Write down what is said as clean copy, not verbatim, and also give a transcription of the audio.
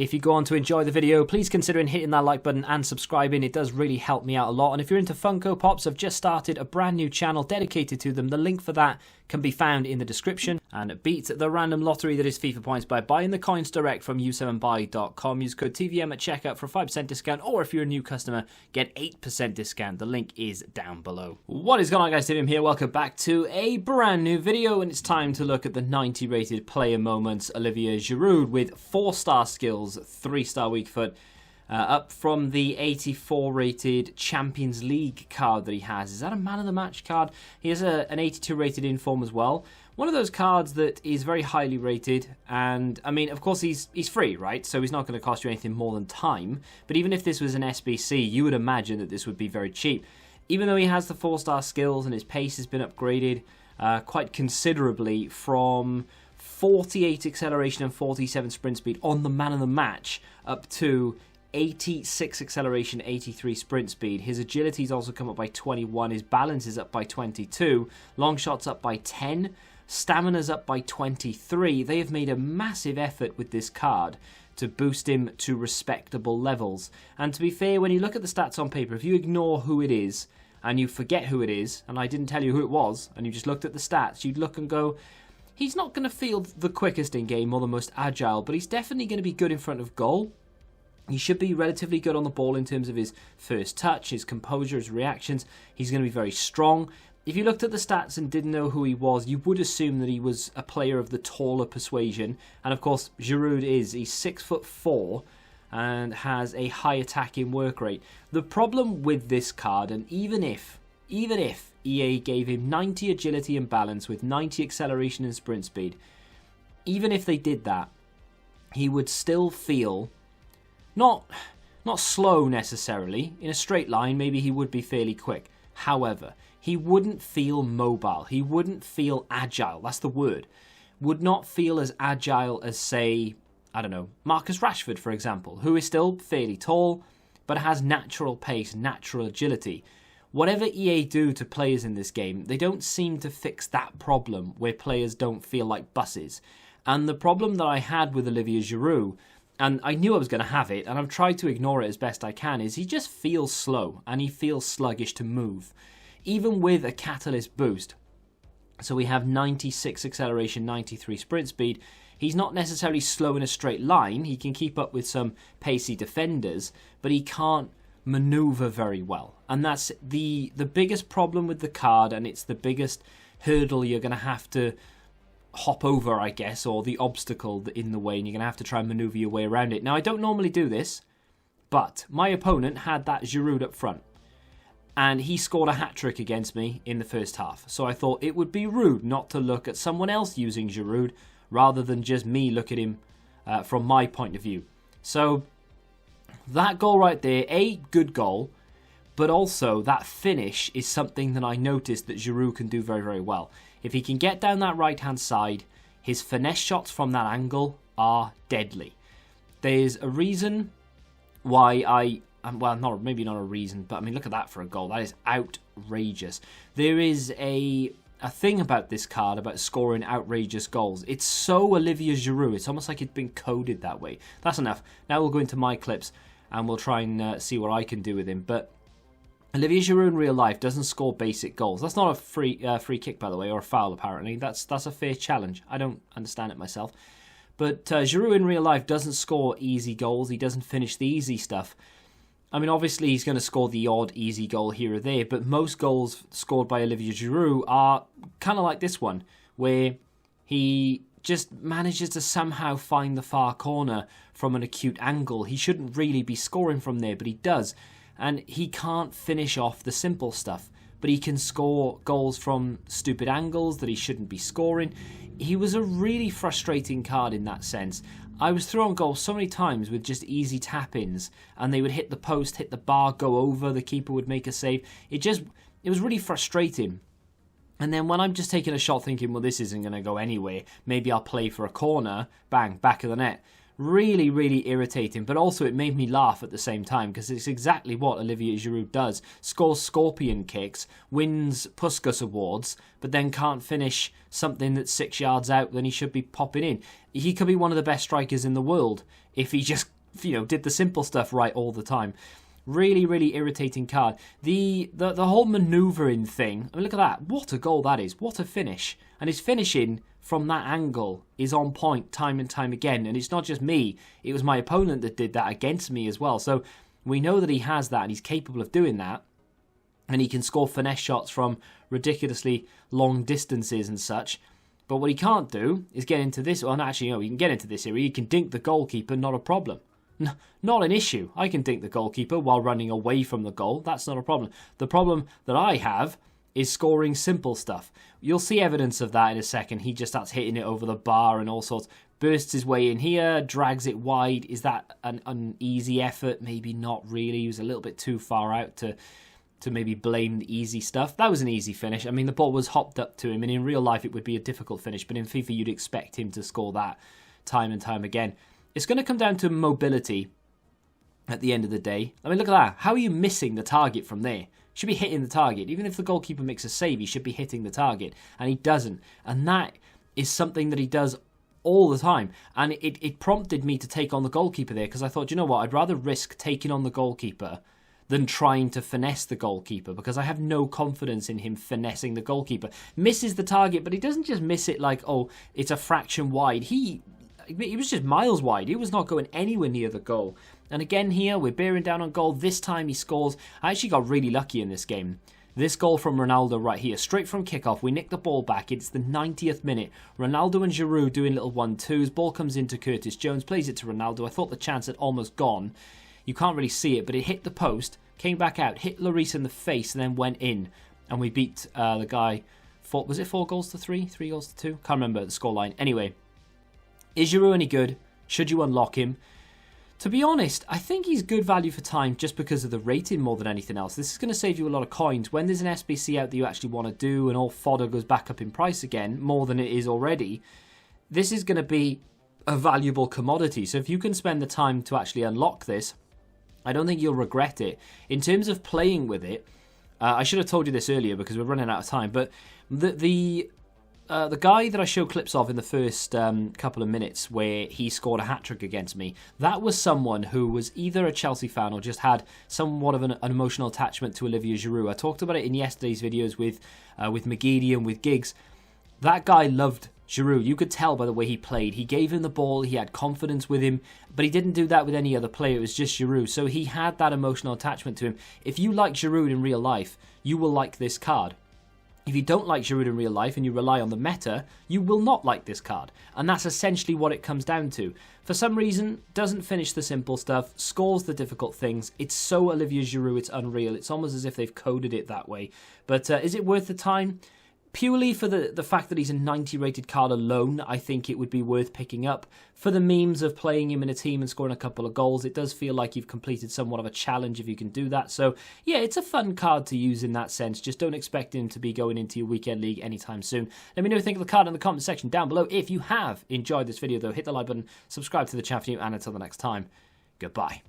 If you go on to enjoy the video, please consider hitting that like button and subscribing. It does really help me out a lot. And if you're into Funko Pops, I've just started a brand new channel dedicated to them. The link for that can be found in the description. And beat the random lottery that is FIFA points by buying the coins direct from u7buy.com. Use code TVM at checkout for a 5% discount, or if you're a new customer, get 8% discount. The link is down below. What is going on, guys? TVM here. Welcome back to a brand new video, and it's time to look at the 90 rated player moments. Olivier Giroud with 4-star skills, 3-star weak foot, up from the 84 rated Champions League card that he has. Is that a man of the match card? He has an 82 rated inform as well. One of those cards that is very highly rated, and I mean, of course, he's free, right? So he's not going to cost you anything more than time. But even if this was an SBC, you would imagine that this would be very cheap. Even though he has the 4-star skills and his pace has been upgraded quite considerably from 48 acceleration and 47 sprint speed on the man of the match up to 86 acceleration, 83 sprint speed. His agility's also come up by 21. His balance is up by 22. Long shots up by 10. Stamina's up by 23. They have made a massive effort with this card to boost him to respectable levels. And to be fair, when you look at the stats on paper, if you ignore who it is and you forget who it is, and I didn't tell you who it was, and you just looked at the stats, you'd look and go, he's not going to feel the quickest in game or the most agile, but he's definitely going to be good in front of goal. He should be relatively good on the ball in terms of his first touch, his composure, his reactions. He's going to be very strong. If you looked at the stats and didn't know who he was, you would assume that he was a player of the taller persuasion. And of course, Giroud is. He's 6'4" and has a high attacking work rate. The problem with this card, and even if EA gave him 90 agility and balance with 90 acceleration and sprint speed, even if they did that, he would still feel not slow necessarily. In a straight line, maybe he would be fairly quick. However, he wouldn't feel mobile. He wouldn't feel agile. That's the word. Would not feel as agile as, say, I don't know, Marcus Rashford, for example, who is still fairly tall, but has natural pace, natural agility. Whatever EA do to players in this game, they don't seem to fix that problem where players don't feel like buses. And the problem that I had with Olivier Giroud, and I knew I was going to have it, and I've tried to ignore it as best I can, is he just feels slow, and he feels sluggish to move. Even with a catalyst boost, so we have 96 acceleration, 93 sprint speed, he's not necessarily slow in a straight line. He can keep up with some pacey defenders, but he can't maneuver very well. And that's the biggest problem with the card, and it's the biggest hurdle you're going to have to hop over, I guess, or the obstacle in the way, and you're going to have to try and maneuver your way around it. Now, I don't normally do this, but my opponent had that Giroud up front, and he scored a hat-trick against me in the first half. So I thought it would be rude not to look at someone else using Giroud rather than just me look at him from my point of view. So that goal right there, a good goal, but also that finish is something that I noticed that Giroud can do very, very well. If he can get down that right-hand side, his finesse shots from that angle are deadly. There's a reason why well, maybe not a reason, but I mean, look at that for a goal. That is outrageous. There is a thing about this card about scoring outrageous goals. It's so Olivier Giroud. It's almost like it's been coded that way. That's enough. Now we'll go into my clips and we'll try and see what I can do with him. But Olivier Giroud in real life doesn't score basic goals. That's not a free kick, by the way, or a foul, apparently. That's a fair challenge. I don't understand it myself. But Giroud in real life doesn't score easy goals. He doesn't finish the easy stuff. I mean, obviously, he's going to score the odd easy goal here or there, but most goals scored by Olivier Giroud are kind of like this one, where he just manages to somehow find the far corner from an acute angle. He shouldn't really be scoring from there, but he does. And he can't finish off the simple stuff, but he can score goals from stupid angles that he shouldn't be scoring. He was a really frustrating card in that sense. I was through on goal so many times with just easy tap-ins, and they would hit the post, hit the bar, go over, the keeper would make a save. It was really frustrating. And then when I'm just taking a shot thinking, well, this isn't going to go anywhere, maybe I'll play for a corner, bang, back of the net. Really, really irritating, but also it made me laugh at the same time because it's exactly what Olivier Giroud does. Scores scorpion kicks, wins Puskas awards, but then can't finish something that's 6 yards out when he should be popping in. He could be one of the best strikers in the world if he just, did the simple stuff right all the time. Really, really irritating card. The whole manoeuvring thing, I mean, look at that. What a goal that is. What a finish. And his finishing from that angle is on point time and time again. And it's not just me. It was my opponent that did that against me as well. So we know that he has that and he's capable of doing that. And he can score finesse shots from ridiculously long distances and such. But what he can't do is get into this. Well, actually, he can get into this area. He can dink the goalkeeper, not a problem. Not an issue. I can dink the goalkeeper while running away from the goal. That's not a problem. The problem that I have is scoring simple stuff. You'll see evidence of that in a second. He just starts hitting it over the bar and all sorts. Bursts his way in here, drags it wide. Is that an easy effort? Maybe not really. He was a little bit too far out to maybe blame the easy stuff. That was an easy finish. I mean, the ball was hopped up to him, and in real life it would be a difficult finish, but in FIFA you'd expect him to score that time and time again. It's going to come down to mobility at the end of the day. I mean, look at that. How are you missing the target from there? Should be hitting the target. Even if the goalkeeper makes a save, he should be hitting the target, and he doesn't. And that is something that he does all the time. And it prompted me to take on the goalkeeper there, because I thought, you know what, I'd rather risk taking on the goalkeeper than trying to finesse the goalkeeper, because I have no confidence in him finessing the goalkeeper. Misses the target, but he doesn't just miss it like, oh, it's a fraction wide. He was just miles wide. He was not going anywhere near the goal. And again here, we're bearing down on goal. This time he scores. I actually got really lucky in this game. This goal from Ronaldo right here, straight from kickoff. We nick the ball back. It's the 90th minute. Ronaldo and Giroud doing little 1-2s. Ball comes into Curtis Jones, plays it to Ronaldo. I thought the chance had almost gone. You can't really see it, but it hit the post, came back out, hit Lloris in the face, and then went in. And we beat the guy. Was it 4-3? 3-2? Can't remember the scoreline. Anyway. Is Giroud any good? Should you unlock him? To be honest, I think he's good value for time just because of the rating more than anything else. This is going to save you a lot of coins. When there's an SBC out that you actually want to do and all fodder goes back up in price again, more than it is already, this is going to be a valuable commodity. So if you can spend the time to actually unlock this, I don't think you'll regret it. In terms of playing with it, I should have told you this earlier because we're running out of time, but the guy that I showed clips of in the first couple of minutes where he scored a hat-trick against me, that was someone who was either a Chelsea fan or just had somewhat of an emotional attachment to Olivier Giroud. I talked about it in yesterday's videos with McGeady and with Giggs. That guy loved Giroud. You could tell by the way he played. He gave him the ball, he had confidence with him, but he didn't do that with any other player. It was just Giroud. So he had that emotional attachment to him. If you like Giroud in real life, you will like this card. If you don't like Giroud in real life and you rely on the meta, you will not like this card. And that's essentially what it comes down to. For some reason, doesn't finish the simple stuff, scores the difficult things. It's so Olivier Giroud, it's unreal. It's almost as if they've coded it that way. But is it worth the time? Purely for the fact that he's a 90 rated card alone, I think it would be worth picking up. For the memes of playing him in a team and scoring a couple of goals, it does feel like you've completed somewhat of a challenge if you can do that. So yeah, it's a fun card to use in that sense. Just don't expect him to be going into your weekend league anytime soon. Let me know what you think of the card in the comment section down below. If you have enjoyed this video though, hit the like button, subscribe to the channel for new, and until the next time, goodbye.